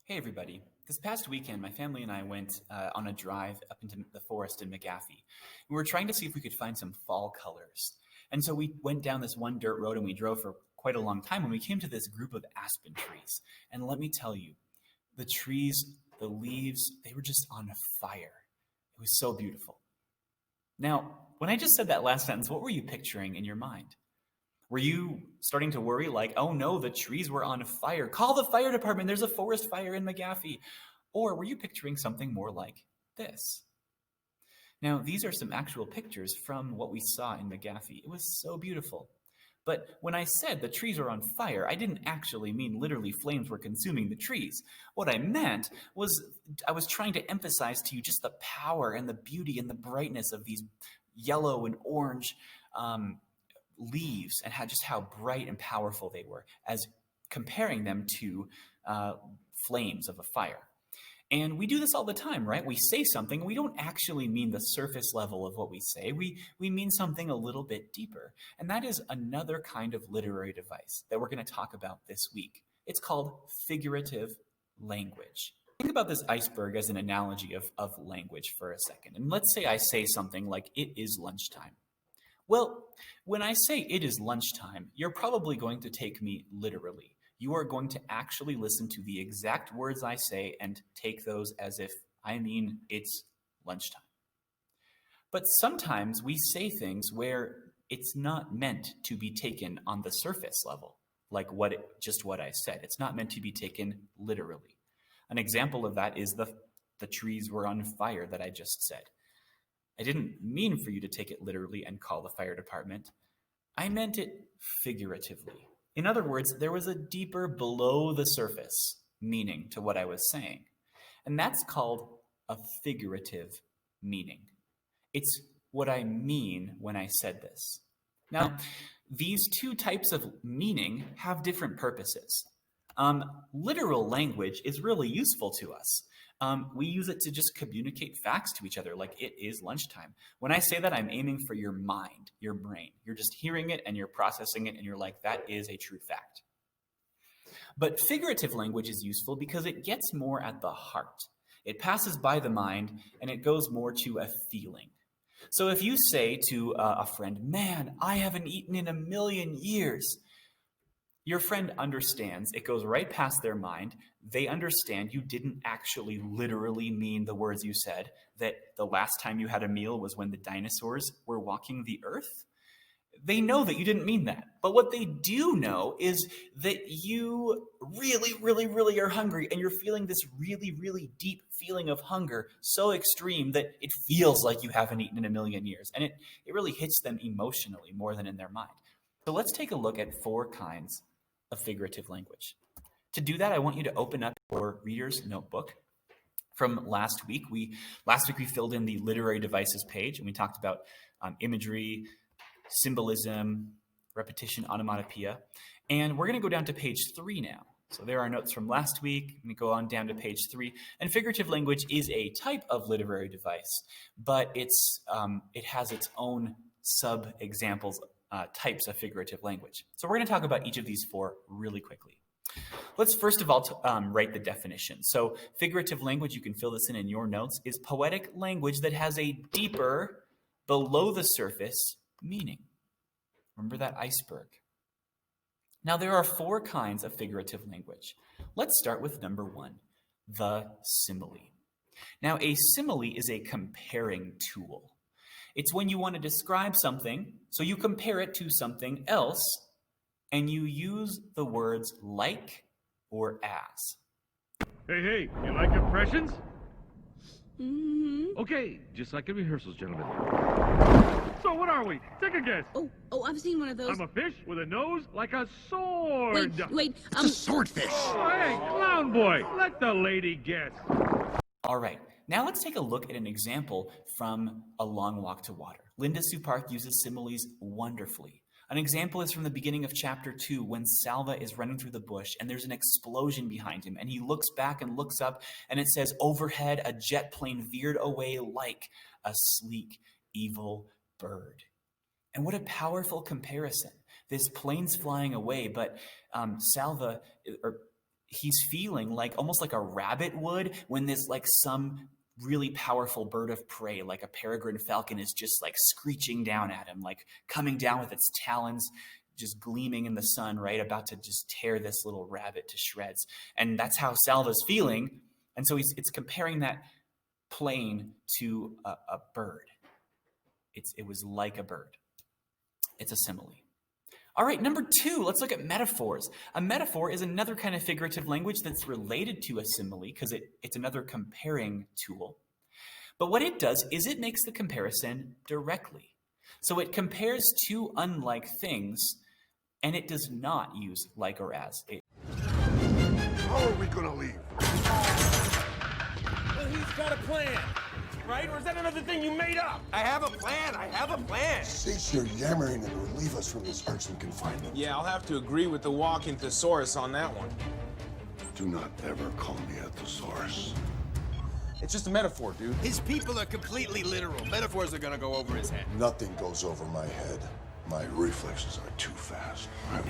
Hey everybody. This past weekend, my family and I went on a drive up into the forest in McGaffey. We were trying to see if we could find some fall colors. And so we went down this one dirt road and we drove for quite a long time when we came to this group of aspen trees. And let me tell you, the trees, the leaves, they were just on fire. It was so beautiful. Now, when I just said that last sentence, what were you picturing in your mind? Were you starting to worry like, oh no, the trees were on fire. Call the fire department. There's a forest fire in McGaffey. Or were you picturing something more like this? Now, these are some actual pictures from what we saw in McGaffey. It was so beautiful. But when I said the trees are on fire, I didn't actually mean literally flames were consuming the trees. What I meant was I was trying to emphasize to you just the power and the beauty and the brightness of these yellow and orange leaves and just how bright and powerful they were as comparing them to flames of a fire. And we do this all the time, right? We say something, we don't actually mean the surface level of what we say. We mean something a little bit deeper. And that is another kind of literary device that we're going to talk about this week. It's called figurative language. Think about this iceberg as an analogy of language for a second. And let's say I say something like, it is lunchtime. Well, when I say it is lunchtime, you're probably going to take me literally. You are going to actually listen to the exact words I say and take those as if I mean it's lunchtime. But sometimes we say things where it's not meant to be taken on the surface level, like just what I said. It's not meant to be taken literally. An example of that is the trees were on fire that I just said. I didn't mean for you to take it literally and call the fire department. I meant it figuratively. In other words, there was a deeper below the surface meaning to what I was saying. And that's called a figurative meaning. It's what I mean when I said this. Now, these two types of meaning have different purposes. Literal language is really useful to us. We use it to just communicate facts to each other, like it is lunchtime. When I say that, I'm aiming for your mind, your brain. You're just hearing it and you're processing it and you're like, that is a true fact. But figurative language is useful because it gets more at the heart. It passes by the mind and it goes more to a feeling. So if you say to a friend, man, I haven't eaten in a million years, your friend understands. It goes right past their mind. They understand you didn't actually literally mean the words you said, that the last time you had a meal was when the dinosaurs were walking the earth. They know that you didn't mean that. But what they do know is that you really, really, really are hungry and you're feeling this really, really deep feeling of hunger, so extreme that it feels like you haven't eaten in a million years. And it really hits them emotionally more than in their mind. So let's take a look at 4 kinds of figurative language. To do that, I want you to open up your reader's notebook from last week. Last week we filled in the literary devices page and we talked about imagery, symbolism, repetition, onomatopoeia. And we're going to go down to page 3 now. So there are notes from last week. I'm going to go on down to page 3. And figurative language is a type of literary device, but it has its own sub-examples, types of figurative language. So we're going to talk about each of these 4 really quickly. Let's first of all write the definition. So figurative language, you can fill this in your notes, is poetic language that has a deeper, below the surface meaning. Remember that iceberg. Now there are 4 kinds of figurative language. Let's start with number 1, the simile. Now a simile is a comparing tool. It's when you want to describe something, so you compare it to something else, and you use the words like or as. Hey, you like impressions? Mm-hmm. Okay, just like in rehearsals, gentlemen. So what are we? Take a guess. Oh, I've seen one of those. I'm a fish with a nose like a sword. Wait, It's a swordfish. Oh, hey, clown boy, let the lady guess. All right, now let's take a look at an example from A Long Walk to Water. Linda Supark uses similes wonderfully. An example is from the beginning of chapter 2 when Salva is running through the bush and there's an explosion behind him and he looks back and looks up and it says, overhead a jet plane veered away like a sleek, evil bird. And what a powerful comparison. This plane's flying away, but Salva, or he's feeling like almost like a rabbit would when this like some really powerful bird of prey like a peregrine falcon is just like screeching down at him, like coming down with its talons just gleaming in the sun, right, about to just tear this little rabbit to shreds. And that's how Salva's feeling. And so it's comparing that plane to a bird. It was like a bird. It's a simile. All right, number 2, let's look at metaphors. A metaphor is another kind of figurative language that's related to a simile because it's another comparing tool. But what it does is it makes the comparison directly. So it compares two unlike things, and it does not use like or as. How are we gonna leave? Well, he's got a plan, right? Or is that another thing you made up? I have a plan. I have a plan. Cease your yammering and relieve us from this irksome confinement. Yeah, I'll have to agree with the walking thesaurus on that one. Do not ever call me a thesaurus. It's just a metaphor, dude. His people are completely literal. Metaphors are gonna go over his head. Nothing goes over my head. My reflexes are too fast.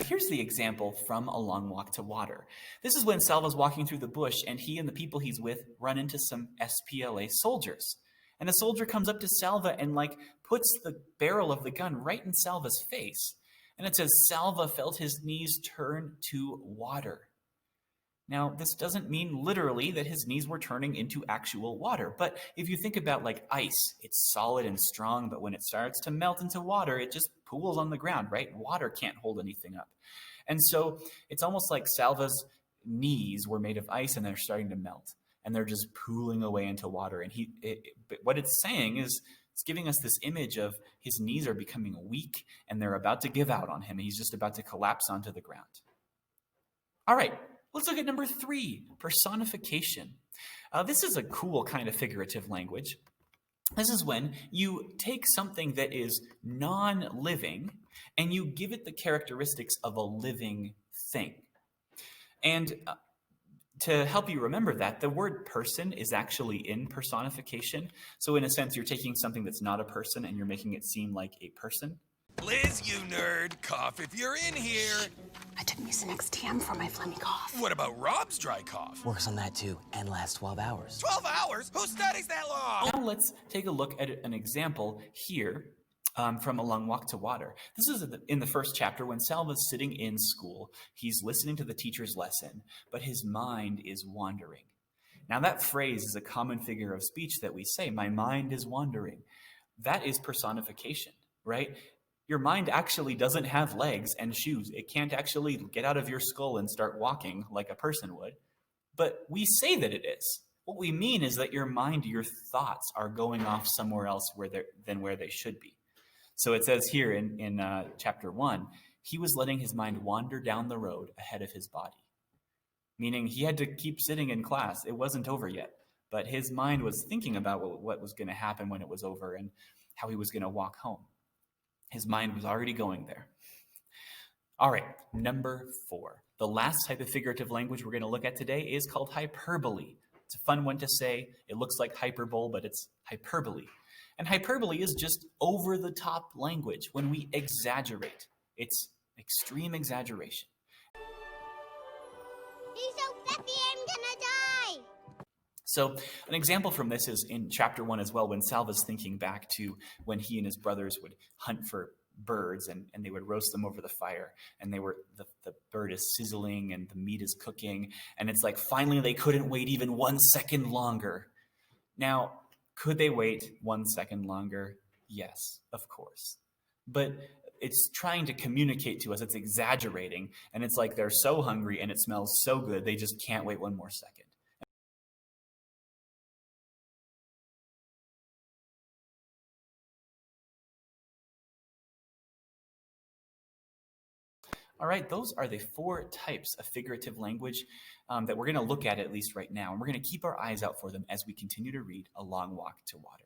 Here's the example from A Long Walk to Water. This is when Salva's walking through the bush and he and the people he's with run into some SPLA soldiers. And the soldier comes up to Salva and like puts the barrel of the gun right in Salva's face. And it says, Salva felt his knees turn to water. Now, this doesn't mean literally that his knees were turning into actual water. But if you think about like ice, it's solid and strong, but when it starts to melt into water, it just pools on the ground, right? Water can't hold anything up. And so it's almost like Salva's knees were made of ice and they're starting to melt. And they're just pooling away into water. And but what it's saying is, it's giving us this image of his knees are becoming weak and they're about to give out on him. He's just about to collapse onto the ground. All right. Let's look at number 3, personification. This is a cool kind of figurative language. This is when you take something that is non-living and you give it the characteristics of a living thing. And to help you remember that, the word person is actually in personification. So in a sense, you're taking something that's not a person and you're making it seem like a person. Liz, you nerd, cough if you're in here. I took Mucinex TM for my phlegmy cough. What about Rob's dry cough? Works on that too, and lasts 12 hours. 12 hours? Who studies that long? Now let's take a look at an example here from A Long Walk to Water. This is in the first chapter when Salva's sitting in school. He's listening to the teacher's lesson, but his mind is wandering. Now that phrase is a common figure of speech that we say, my mind is wandering. That is personification, right? Your mind actually doesn't have legs and shoes. It can't actually get out of your skull and start walking like a person would. But we say that it is. What we mean is that your mind, your thoughts are going off somewhere else than where they should be. So it says here in chapter 1, he was letting his mind wander down the road ahead of his body. Meaning he had to keep sitting in class. It wasn't over yet. But his mind was thinking about what was going to happen when it was over and how he was going to walk home. His mind was already going there. All right, number 4. The last type of figurative language we're going to look at today is called hyperbole. It's a fun one to say. It looks like hyperbole, but it's hyperbole. And hyperbole is just over-the-top language when we exaggerate. It's extreme exaggeration. He's so fluffy, I'm gonna die! So an example from this is in chapter 1 as well, when Salva's thinking back to when he and his brothers would hunt for birds and they would roast them over the fire. And the bird is sizzling and the meat is cooking. And it's like, finally, they couldn't wait even 1 second longer. Now, could they wait 1 second longer? Yes, of course. But it's trying to communicate to us. It's exaggerating. And it's like they're so hungry and it smells so good, they just can't wait 1 more second. All right, those are the 4 types of figurative language that we're going to look at least right now. And we're going to keep our eyes out for them as we continue to read A Long Walk to Water.